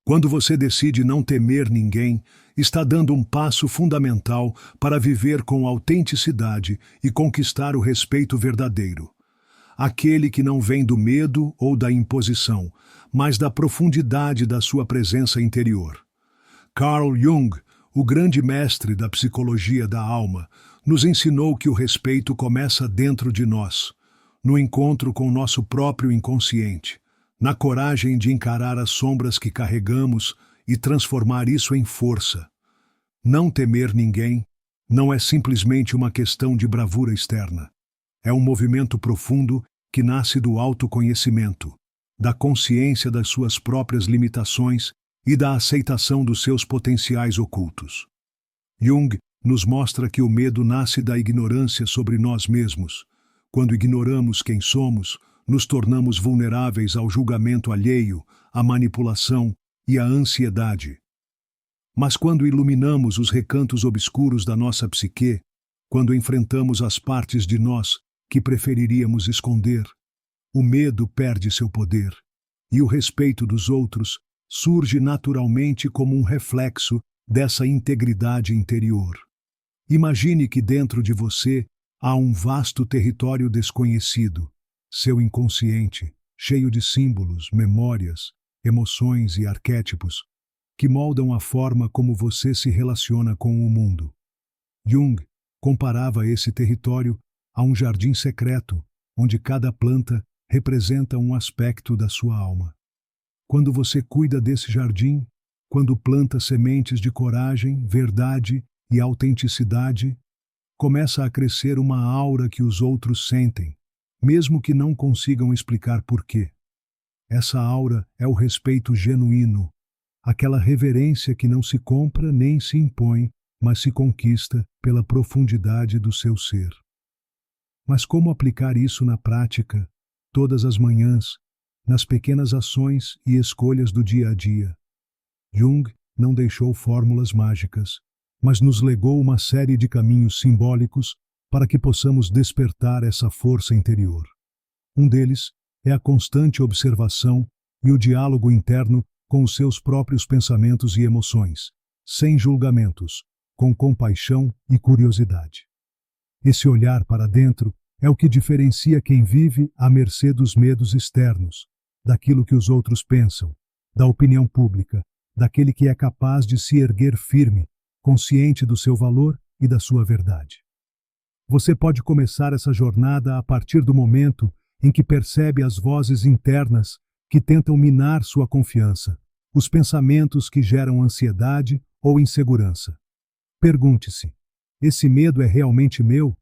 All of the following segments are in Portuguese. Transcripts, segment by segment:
Quando você decide não temer ninguém, está dando um passo fundamental para viver com autenticidade e conquistar o respeito verdadeiro. Aquele que não vem do medo ou da imposição, mas da profundidade da sua presença interior. Carl Jung, o grande mestre da psicologia da alma, nos ensinou que o respeito começa dentro de nós, no encontro com nosso próprio inconsciente, na coragem de encarar as sombras que carregamos e transformar isso em força. Não temer ninguém não é simplesmente uma questão de bravura externa. É um movimento profundo que nasce do autoconhecimento, da consciência das suas próprias limitações e da aceitação dos seus potenciais ocultos. Jung nos mostra que o medo nasce da ignorância sobre nós mesmos. Quando ignoramos quem somos, nos tornamos vulneráveis ao julgamento alheio, à manipulação e à ansiedade. Mas quando iluminamos os recantos obscuros da nossa psique, quando enfrentamos as partes de nós que preferiríamos esconder, o medo perde seu poder, e o respeito dos outros surge naturalmente como um reflexo dessa integridade interior. Imagine que dentro de você há um vasto território desconhecido, seu inconsciente, cheio de símbolos, memórias, emoções e arquétipos, que moldam a forma como você se relaciona com o mundo. Jung comparava esse território a um jardim secreto, onde cada planta representa um aspecto da sua alma. Quando você cuida desse jardim, quando planta sementes de coragem, verdade e autenticidade, começa a crescer uma aura que os outros sentem, mesmo que não consigam explicar porquê. Essa aura é o respeito genuíno, aquela reverência que não se compra nem se impõe, mas se conquista pela profundidade do seu ser. Mas como aplicar isso na prática, todas as manhãs, nas pequenas ações e escolhas do dia a dia? Jung não deixou fórmulas mágicas, mas nos legou uma série de caminhos simbólicos para que possamos despertar essa força interior. Um deles é a constante observação e o diálogo interno com os seus próprios pensamentos e emoções, sem julgamentos, com compaixão e curiosidade. Esse olhar para dentro é o que diferencia quem vive à mercê dos medos externos, daquilo que os outros pensam, da opinião pública, daquele que é capaz de se erguer firme, consciente do seu valor e da sua verdade. Você pode começar essa jornada a partir do momento em que percebe as vozes internas que tentam minar sua confiança, os pensamentos que geram ansiedade ou insegurança. Pergunte-se: esse medo é realmente meu?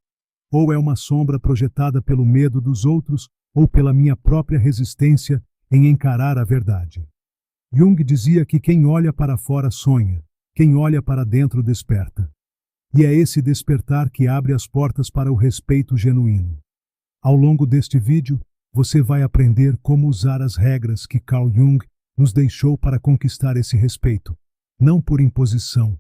Ou é uma sombra projetada pelo medo dos outros ou pela minha própria resistência em encarar a verdade? Jung dizia que quem olha para fora sonha, quem olha para dentro desperta. E é esse despertar que abre as portas para o respeito genuíno. Ao longo deste vídeo, você vai aprender como usar as regras que Carl Jung nos deixou para conquistar esse respeito, não por imposição,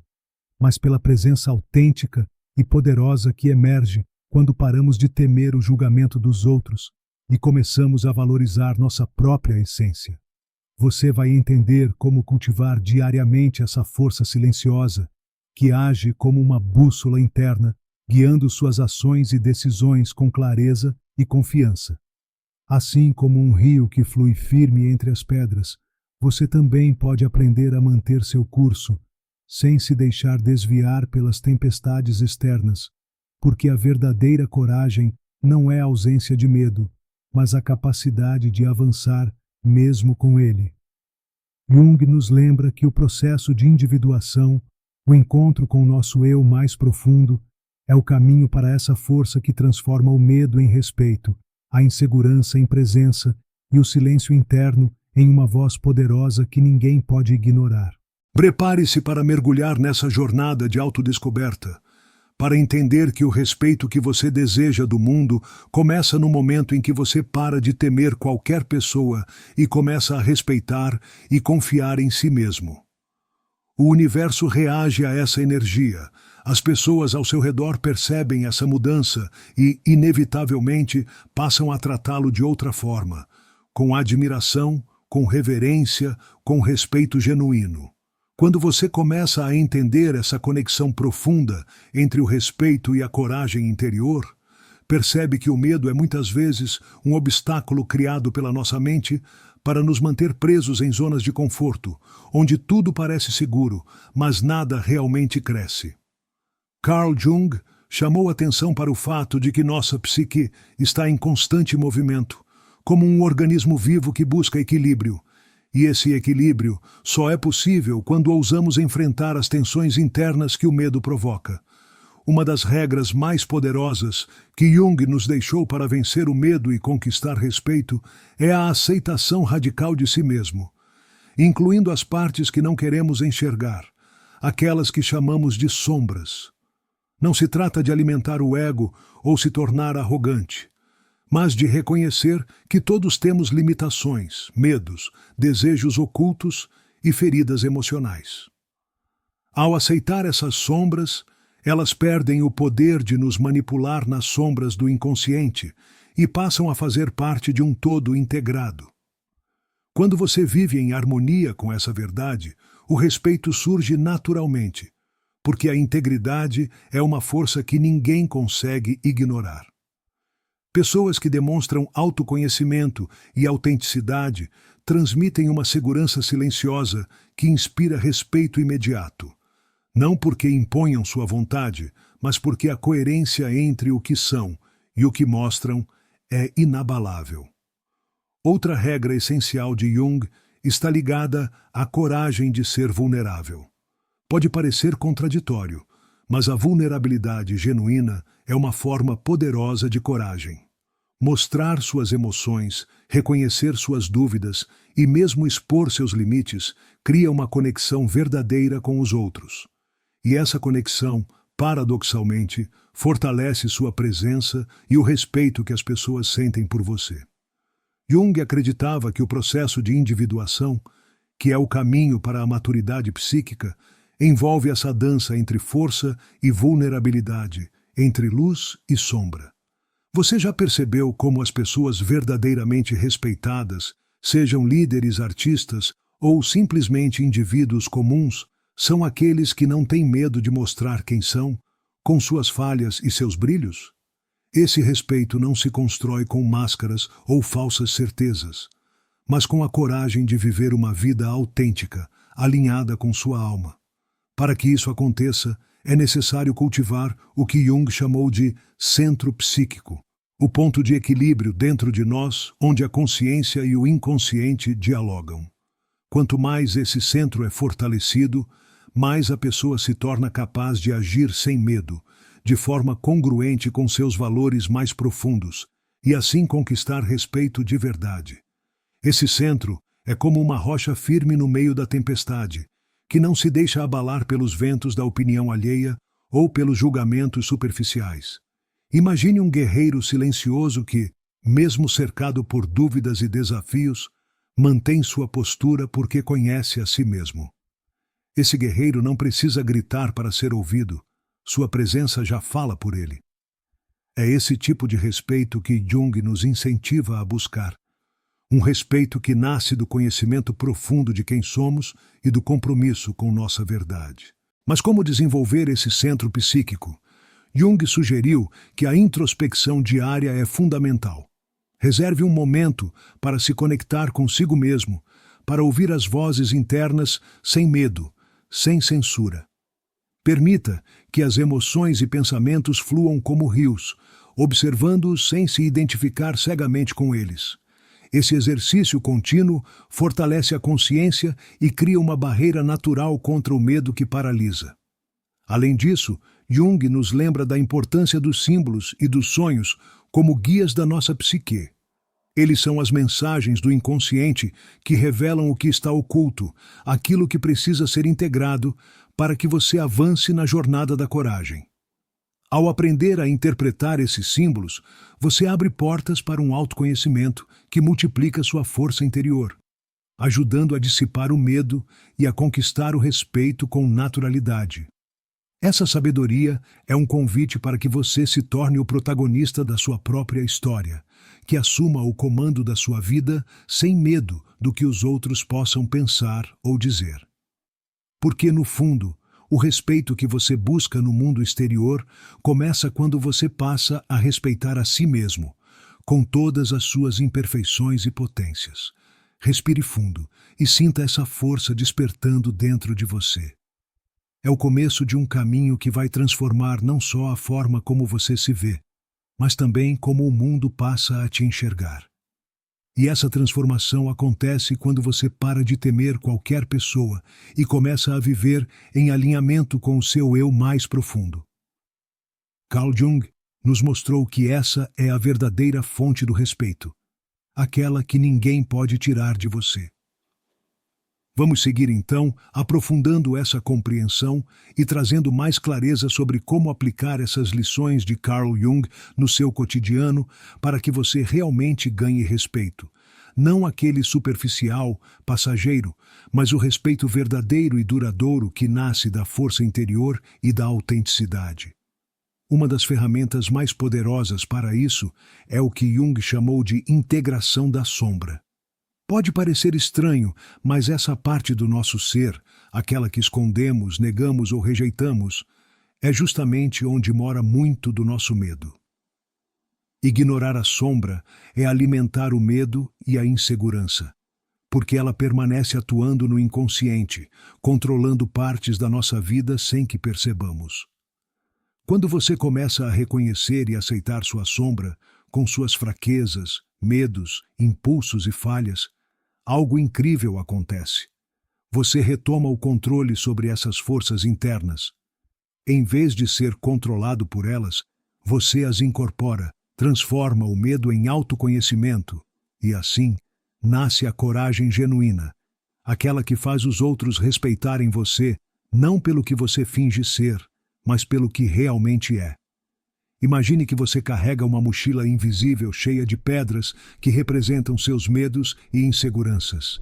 mas pela presença autêntica e poderosa que emerge quando paramos de temer o julgamento dos outros e começamos a valorizar nossa própria essência. Você vai entender como cultivar diariamente essa força silenciosa, que age como uma bússola interna, guiando suas ações e decisões com clareza e confiança. Assim como um rio que flui firme entre as pedras, você também pode aprender a manter seu curso, sem se deixar desviar pelas tempestades externas, porque a verdadeira coragem não é a ausência de medo, mas a capacidade de avançar mesmo com ele. Jung nos lembra que o processo de individuação, o encontro com o nosso eu mais profundo, é o caminho para essa força que transforma o medo em respeito, a insegurança em presença e o silêncio interno em uma voz poderosa que ninguém pode ignorar. Prepare-se para mergulhar nessa jornada de autodescoberta, para entender que o respeito que você deseja do mundo começa no momento em que você para de temer qualquer pessoa e começa a respeitar e confiar em si mesmo. O universo reage a essa energia, as pessoas ao seu redor percebem essa mudança e, inevitavelmente, passam a tratá-lo de outra forma, com admiração, com reverência, com respeito genuíno. Quando você começa a entender essa conexão profunda entre o respeito e a coragem interior, percebe que o medo é muitas vezes um obstáculo criado pela nossa mente para nos manter presos em zonas de conforto, onde tudo parece seguro, mas nada realmente cresce. Carl Jung chamou atenção para o fato de que nossa psique está em constante movimento, como um organismo vivo que busca equilíbrio. E esse equilíbrio só é possível quando ousamos enfrentar as tensões internas que o medo provoca. Uma das regras mais poderosas que Jung nos deixou para vencer o medo e conquistar respeito é a aceitação radical de si mesmo, incluindo as partes que não queremos enxergar, aquelas que chamamos de sombras. Não se trata de alimentar o ego ou se tornar arrogante, mas de reconhecer que todos temos limitações, medos, desejos ocultos e feridas emocionais. Ao aceitar essas sombras, elas perdem o poder de nos manipular nas sombras do inconsciente e passam a fazer parte de um todo integrado. Quando você vive em harmonia com essa verdade, o respeito surge naturalmente, porque a integridade é uma força que ninguém consegue ignorar. Pessoas que demonstram autoconhecimento e autenticidade transmitem uma segurança silenciosa que inspira respeito imediato. Não porque imponham sua vontade, mas porque a coerência entre o que são e o que mostram é inabalável. Outra regra essencial de Jung está ligada à coragem de ser vulnerável. Pode parecer contraditório, mas a vulnerabilidade genuína é uma forma poderosa de coragem. Mostrar suas emoções, reconhecer suas dúvidas e mesmo expor seus limites cria uma conexão verdadeira com os outros. E essa conexão, paradoxalmente, fortalece sua presença e o respeito que as pessoas sentem por você. Jung acreditava que o processo de individuação, que é o caminho para a maturidade psíquica, envolve essa dança entre força e vulnerabilidade, entre luz e sombra. Você já percebeu como as pessoas verdadeiramente respeitadas, sejam líderes, artistas ou simplesmente indivíduos comuns, são aqueles que não têm medo de mostrar quem são, com suas falhas e seus brilhos? Esse respeito não se constrói com máscaras ou falsas certezas, mas com a coragem de viver uma vida autêntica, alinhada com sua alma. Para que isso aconteça, é necessário cultivar o que Jung chamou de centro psíquico, o ponto de equilíbrio dentro de nós, onde a consciência e o inconsciente dialogam. Quanto mais esse centro é fortalecido, mais a pessoa se torna capaz de agir sem medo, de forma congruente com seus valores mais profundos, e assim conquistar respeito de verdade. Esse centro é como uma rocha firme no meio da tempestade, que não se deixa abalar pelos ventos da opinião alheia ou pelos julgamentos superficiais. Imagine um guerreiro silencioso que, mesmo cercado por dúvidas e desafios, mantém sua postura porque conhece a si mesmo. Esse guerreiro não precisa gritar para ser ouvido, sua presença já fala por ele. É esse tipo de respeito que Jung nos incentiva a buscar. Um respeito que nasce do conhecimento profundo de quem somos e do compromisso com nossa verdade. Mas como desenvolver esse centro psíquico? Jung sugeriu que a introspecção diária é fundamental. Reserve um momento para se conectar consigo mesmo, para ouvir as vozes internas sem medo, sem censura. Permita que as emoções e pensamentos fluam como rios, observando-os sem se identificar cegamente com eles. Esse exercício contínuo fortalece a consciência e cria uma barreira natural contra o medo que paralisa. Além disso, Jung nos lembra da importância dos símbolos e dos sonhos como guias da nossa psique. Eles são as mensagens do inconsciente que revelam o que está oculto, aquilo que precisa ser integrado para que você avance na jornada da coragem. Ao aprender a interpretar esses símbolos, você abre portas para um autoconhecimento que multiplica sua força interior, ajudando a dissipar o medo e a conquistar o respeito com naturalidade. Essa sabedoria é um convite para que você se torne o protagonista da sua própria história, que assuma o comando da sua vida sem medo do que os outros possam pensar ou dizer. Porque, no fundo, o respeito que você busca no mundo exterior começa quando você passa a respeitar a si mesmo, com todas as suas imperfeições e potências. Respire fundo e sinta essa força despertando dentro de você. É o começo de um caminho que vai transformar não só a forma como você se vê, mas também como o mundo passa a te enxergar. E essa transformação acontece quando você para de temer qualquer pessoa e começa a viver em alinhamento com o seu eu mais profundo. Carl Jung nos mostrou que essa é a verdadeira fonte do respeito, aquela que ninguém pode tirar de você. Vamos seguir então, aprofundando essa compreensão e trazendo mais clareza sobre como aplicar essas lições de Carl Jung no seu cotidiano para que você realmente ganhe respeito. Não aquele superficial, passageiro, mas o respeito verdadeiro e duradouro que nasce da força interior e da autenticidade. Uma das ferramentas mais poderosas para isso é o que Jung chamou de integração da sombra. Pode parecer estranho, mas essa parte do nosso ser, aquela que escondemos, negamos ou rejeitamos, é justamente onde mora muito do nosso medo. Ignorar a sombra é alimentar o medo e a insegurança, porque ela permanece atuando no inconsciente, controlando partes da nossa vida sem que percebamos. Quando você começa a reconhecer e aceitar sua sombra, com suas fraquezas, medos, impulsos e falhas, algo incrível acontece. Você retoma o controle sobre essas forças internas. Em vez de ser controlado por elas, você as incorpora, transforma o medo em autoconhecimento e, assim, nasce a coragem genuína, aquela que faz os outros respeitarem você não pelo que você finge ser, mas pelo que realmente é. Imagine que você carrega uma mochila invisível cheia de pedras que representam seus medos e inseguranças.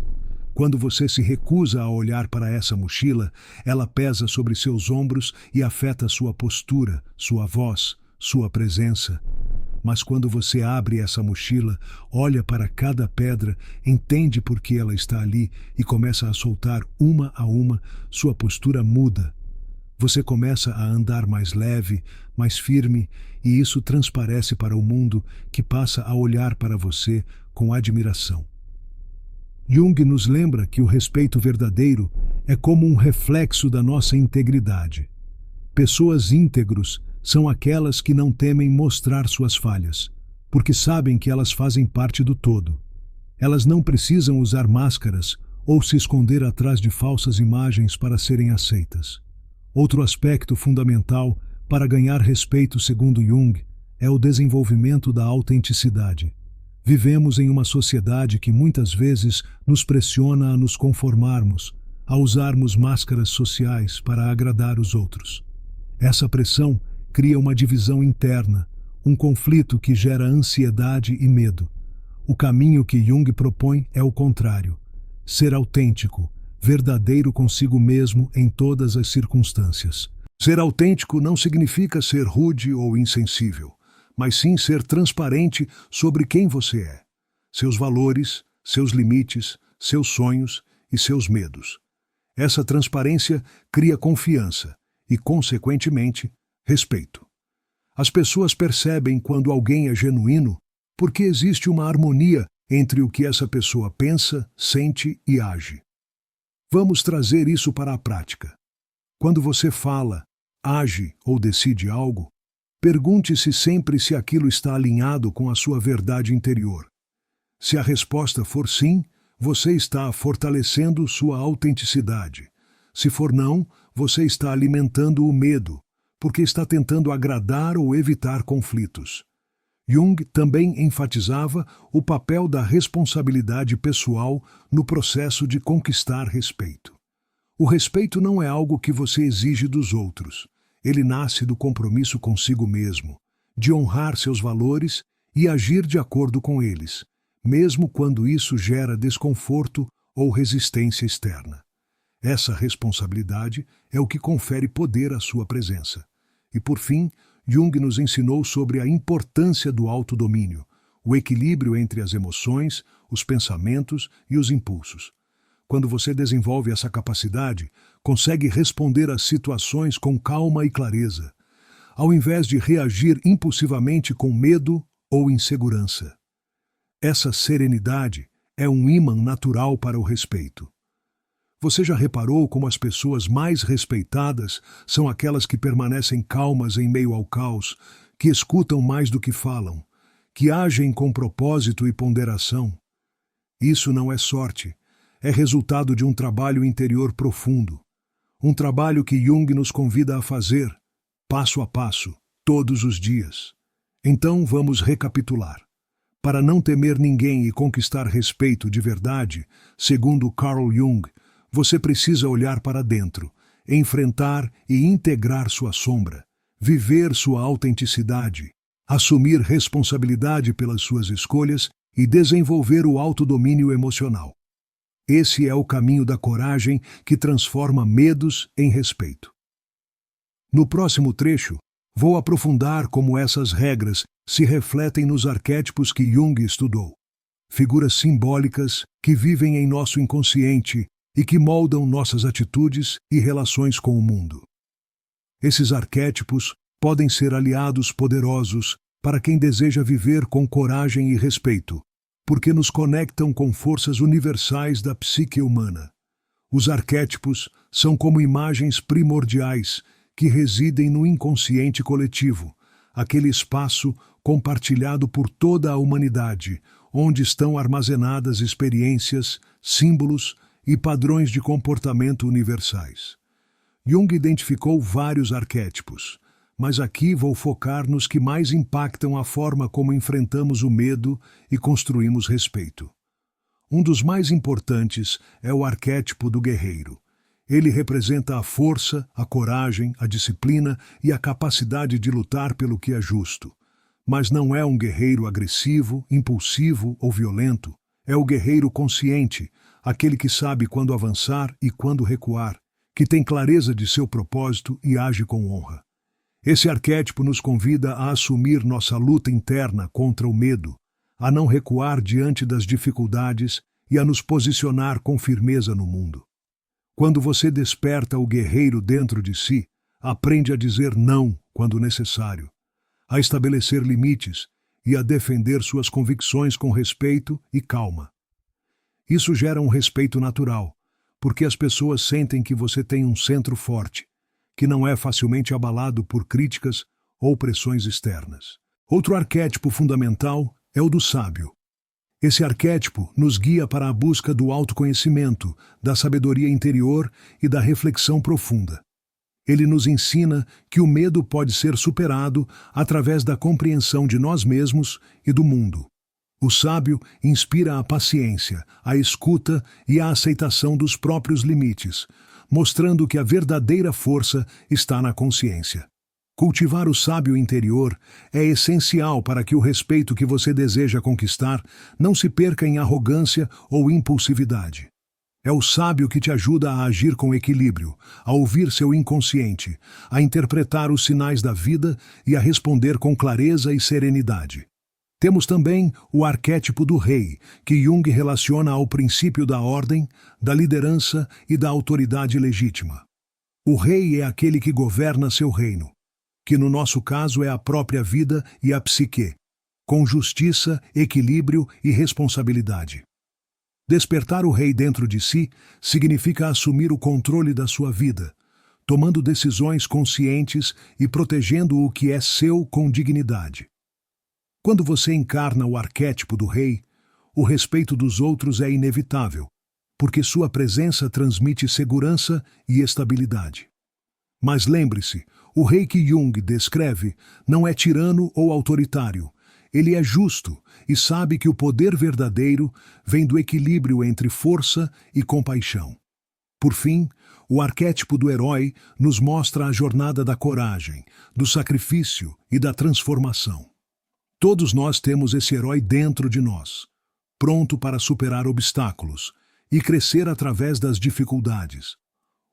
Quando você se recusa a olhar para essa mochila, ela pesa sobre seus ombros e afeta sua postura, sua voz, sua presença. Mas quando você abre essa mochila, olha para cada pedra, entende por que ela está ali e começa a soltar uma a uma, sua postura muda. Você começa a andar mais leve, mais firme, e isso transparece para o mundo, que passa a olhar para você com admiração. Jung nos lembra que o respeito verdadeiro é como um reflexo da nossa integridade. Pessoas íntegros são aquelas que não temem mostrar suas falhas, porque sabem que elas fazem parte do todo. Elas não precisam usar máscaras ou se esconder atrás de falsas imagens para serem aceitas. Outro aspecto fundamental para ganhar respeito, segundo Jung, é o desenvolvimento da autenticidade. Vivemos em uma sociedade que muitas vezes nos pressiona a nos conformarmos, a usarmos máscaras sociais para agradar os outros. Essa pressão cria uma divisão interna, um conflito que gera ansiedade e medo. O caminho que Jung propõe é o contrário: ser autêntico, verdadeiro consigo mesmo em todas as circunstâncias. Ser autêntico não significa ser rude ou insensível, mas sim ser transparente sobre quem você é, seus valores, seus limites, seus sonhos e seus medos. Essa transparência cria confiança e, consequentemente, respeito. As pessoas percebem quando alguém é genuíno porque existe uma harmonia entre o que essa pessoa pensa, sente e age. Vamos trazer isso para a prática. Quando você fala, age ou decide algo, pergunte-se sempre se aquilo está alinhado com a sua verdade interior. Se a resposta for sim, você está fortalecendo sua autenticidade. Se for não, você está alimentando o medo, porque está tentando agradar ou evitar conflitos. Jung também enfatizava o papel da responsabilidade pessoal no processo de conquistar respeito. O respeito não é algo que você exige dos outros. Ele nasce do compromisso consigo mesmo, de honrar seus valores e agir de acordo com eles, mesmo quando isso gera desconforto ou resistência externa. Essa responsabilidade é o que confere poder à sua presença. E, por fim, Jung nos ensinou sobre a importância do autodomínio, o equilíbrio entre as emoções, os pensamentos e os impulsos. Quando você desenvolve essa capacidade, consegue responder às situações com calma e clareza, ao invés de reagir impulsivamente com medo ou insegurança. Essa serenidade é um ímã natural para o respeito. Você já reparou como as pessoas mais respeitadas são aquelas que permanecem calmas em meio ao caos, que escutam mais do que falam, que agem com propósito e ponderação? Isso não é sorte, é resultado de um trabalho interior profundo. Um trabalho que Jung nos convida a fazer, passo a passo, todos os dias. Então vamos recapitular. Para não temer ninguém e conquistar respeito de verdade, segundo Carl Jung, você precisa olhar para dentro, enfrentar e integrar sua sombra, viver sua autenticidade, assumir responsabilidade pelas suas escolhas e desenvolver o autodomínio emocional. Esse é o caminho da coragem que transforma medos em respeito. No próximo trecho, vou aprofundar como essas regras se refletem nos arquétipos que Jung estudou. Figuras simbólicas que vivem em nosso inconsciente e que moldam nossas atitudes e relações com o mundo. Esses arquétipos podem ser aliados poderosos para quem deseja viver com coragem e respeito, porque nos conectam com forças universais da psique humana. Os arquétipos são como imagens primordiais que residem no inconsciente coletivo, aquele espaço compartilhado por toda a humanidade, onde estão armazenadas experiências, símbolos e padrões de comportamento universais. Jung identificou vários arquétipos, mas aqui vou focar nos que mais impactam a forma como enfrentamos o medo e construímos respeito. Um dos mais importantes é o arquétipo do guerreiro. Ele representa a força, a coragem, a disciplina e a capacidade de lutar pelo que é justo. Mas não é um guerreiro agressivo, impulsivo ou violento. É o guerreiro consciente, aquele que sabe quando avançar e quando recuar, que tem clareza de seu propósito e age com honra. Esse arquétipo nos convida a assumir nossa luta interna contra o medo, a não recuar diante das dificuldades e a nos posicionar com firmeza no mundo. Quando você desperta o guerreiro dentro de si, aprende a dizer não quando necessário, a estabelecer limites e a defender suas convicções com respeito e calma. Isso gera um respeito natural, porque as pessoas sentem que você tem um centro forte, que não é facilmente abalado por críticas ou pressões externas. Outro arquétipo fundamental é o do sábio. Esse arquétipo nos guia para a busca do autoconhecimento, da sabedoria interior e da reflexão profunda. Ele nos ensina que o medo pode ser superado através da compreensão de nós mesmos e do mundo. O sábio inspira a paciência, a escuta e a aceitação dos próprios limites, mostrando que a verdadeira força está na consciência. Cultivar o sábio interior é essencial para que o respeito que você deseja conquistar não se perca em arrogância ou impulsividade. É o sábio que te ajuda a agir com equilíbrio, a ouvir seu inconsciente, a interpretar os sinais da vida e a responder com clareza e serenidade. Temos também o arquétipo do rei, que Jung relaciona ao princípio da ordem, da liderança e da autoridade legítima. O rei é aquele que governa seu reino, que no nosso caso é a própria vida e a psique, com justiça, equilíbrio e responsabilidade. Despertar o rei dentro de si significa assumir o controle da sua vida, tomando decisões conscientes e protegendo o que é seu com dignidade. Quando você encarna o arquétipo do rei, o respeito dos outros é inevitável, porque sua presença transmite segurança e estabilidade. Mas lembre-se, o rei que Jung descreve não é tirano ou autoritário. Ele é justo e sabe que o poder verdadeiro vem do equilíbrio entre força e compaixão. Por fim, o arquétipo do herói nos mostra a jornada da coragem, do sacrifício e da transformação. Todos nós temos esse herói dentro de nós, pronto para superar obstáculos e crescer através das dificuldades.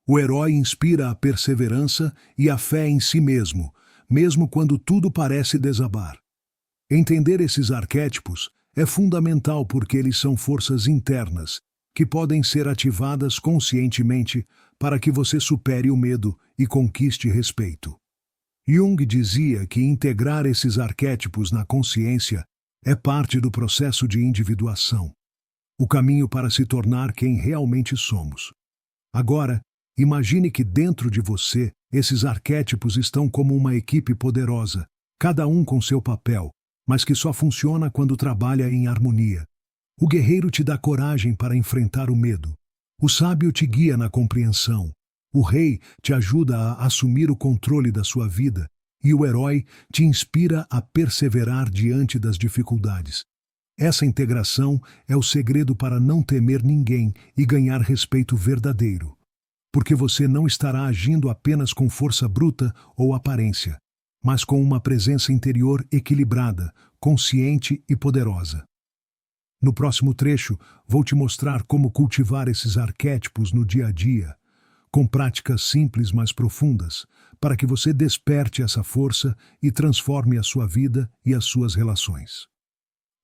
O herói inspira a perseverança e a fé em si mesmo, mesmo quando tudo parece desabar. Entender esses arquétipos é fundamental porque eles são forças internas que podem ser ativadas conscientemente para que você supere o medo e conquiste respeito. Jung dizia que integrar esses arquétipos na consciência é parte do processo de individuação, o caminho para se tornar quem realmente somos. Agora, imagine que dentro de você, esses arquétipos estão como uma equipe poderosa, cada um com seu papel, mas que só funciona quando trabalha em harmonia. O guerreiro te dá coragem para enfrentar o medo. O sábio te guia na compreensão. O rei te ajuda a assumir o controle da sua vida. E o herói te inspira a perseverar diante das dificuldades. Essa integração é o segredo para não temer ninguém e ganhar respeito verdadeiro. Porque você não estará agindo apenas com força bruta ou aparência, mas com uma presença interior equilibrada, consciente e poderosa. No próximo trecho, vou te mostrar como cultivar esses arquétipos no dia a dia, com práticas simples mas profundas, para que você desperte essa força e transforme a sua vida e as suas relações.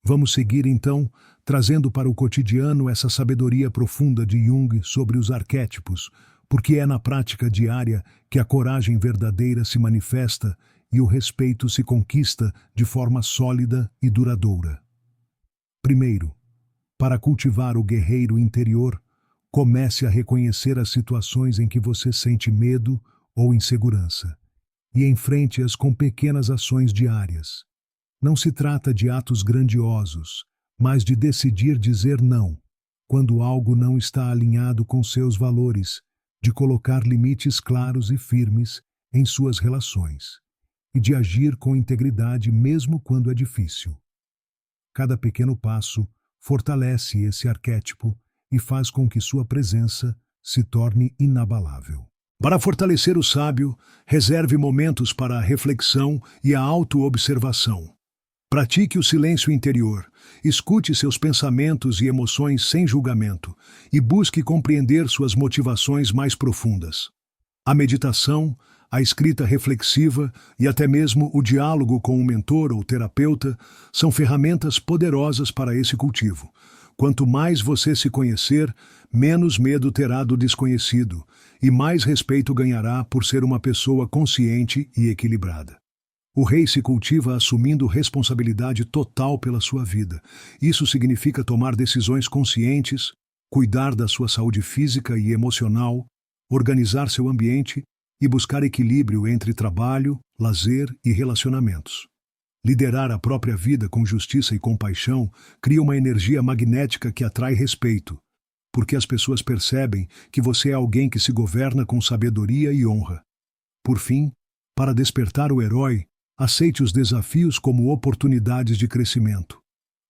Vamos seguir, então, trazendo para o cotidiano essa sabedoria profunda de Jung sobre os arquétipos, porque é na prática diária que a coragem verdadeira se manifesta e o respeito se conquista de forma sólida e duradoura. Primeiro, para cultivar o guerreiro interior, comece a reconhecer as situações em que você sente medo ou insegurança e enfrente-as com pequenas ações diárias. Não se trata de atos grandiosos, mas de decidir dizer não, quando algo não está alinhado com seus valores, de colocar limites claros e firmes em suas relações e de agir com integridade mesmo quando é difícil. Cada pequeno passo fortalece esse arquétipo e faz com que sua presença se torne inabalável. Para fortalecer o sábio, reserve momentos para a reflexão e a autoobservação. Pratique o silêncio interior, escute seus pensamentos e emoções sem julgamento e busque compreender suas motivações mais profundas. A meditação, a escrita reflexiva e até mesmo o diálogo com um mentor ou terapeuta são ferramentas poderosas para esse cultivo. Quanto mais você se conhecer, menos medo terá do desconhecido e mais respeito ganhará por ser uma pessoa consciente e equilibrada. O rei se cultiva assumindo responsabilidade total pela sua vida. Isso significa tomar decisões conscientes, cuidar da sua saúde física e emocional, organizar seu ambiente e buscar equilíbrio entre trabalho, lazer e relacionamentos. Liderar a própria vida com justiça e compaixão cria uma energia magnética que atrai respeito, porque as pessoas percebem que você é alguém que se governa com sabedoria e honra. Por fim, para despertar o herói, aceite os desafios como oportunidades de crescimento.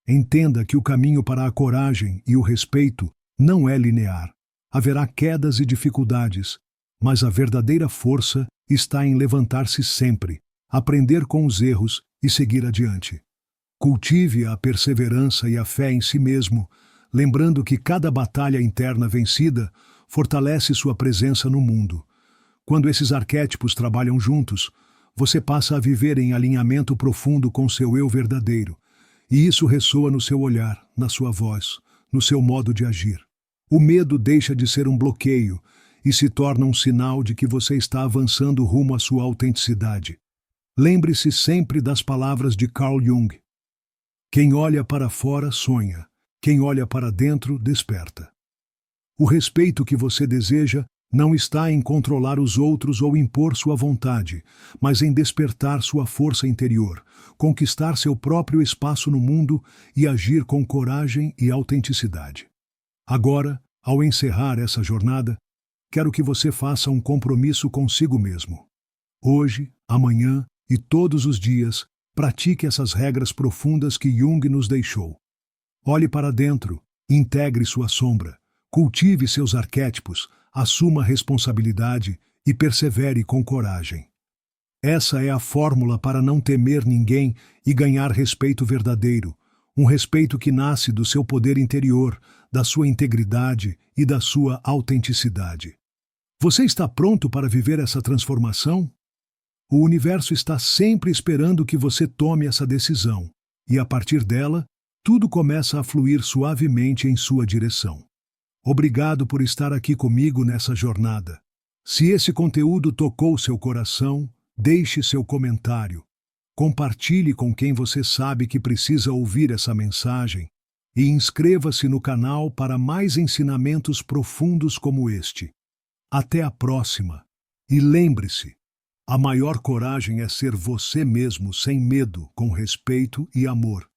Entenda que o caminho para a coragem e o respeito não é linear. Haverá quedas e dificuldades, mas a verdadeira força está em levantar-se sempre, aprender com os erros e seguir adiante. Cultive a perseverança e a fé em si mesmo, lembrando que cada batalha interna vencida fortalece sua presença no mundo. Quando esses arquétipos trabalham juntos, você passa a viver em alinhamento profundo com seu eu verdadeiro, e isso ressoa no seu olhar, na sua voz, no seu modo de agir. O medo deixa de ser um bloqueio e se torna um sinal de que você está avançando rumo à sua autenticidade. Lembre-se sempre das palavras de Carl Jung. Quem olha para fora sonha, quem olha para dentro desperta. O respeito que você deseja não está em controlar os outros ou impor sua vontade, mas em despertar sua força interior, conquistar seu próprio espaço no mundo e agir com coragem e autenticidade. Agora, ao encerrar essa jornada, quero que você faça um compromisso consigo mesmo. Hoje, amanhã e todos os dias, pratique essas regras profundas que Jung nos deixou. Olhe para dentro, integre sua sombra, cultive seus arquétipos, assuma responsabilidade e persevere com coragem. Essa é a fórmula para não temer ninguém e ganhar respeito verdadeiro, um respeito que nasce do seu poder interior, da sua integridade e da sua autenticidade. Você está pronto para viver essa transformação? O universo está sempre esperando que você tome essa decisão, e a partir dela, tudo começa a fluir suavemente em sua direção. Obrigado por estar aqui comigo nessa jornada. Se esse conteúdo tocou seu coração, deixe seu comentário. Compartilhe com quem você sabe que precisa ouvir essa mensagem e inscreva-se no canal para mais ensinamentos profundos como este. Até a próxima. E lembre-se, a maior coragem é ser você mesmo sem medo, com respeito e amor.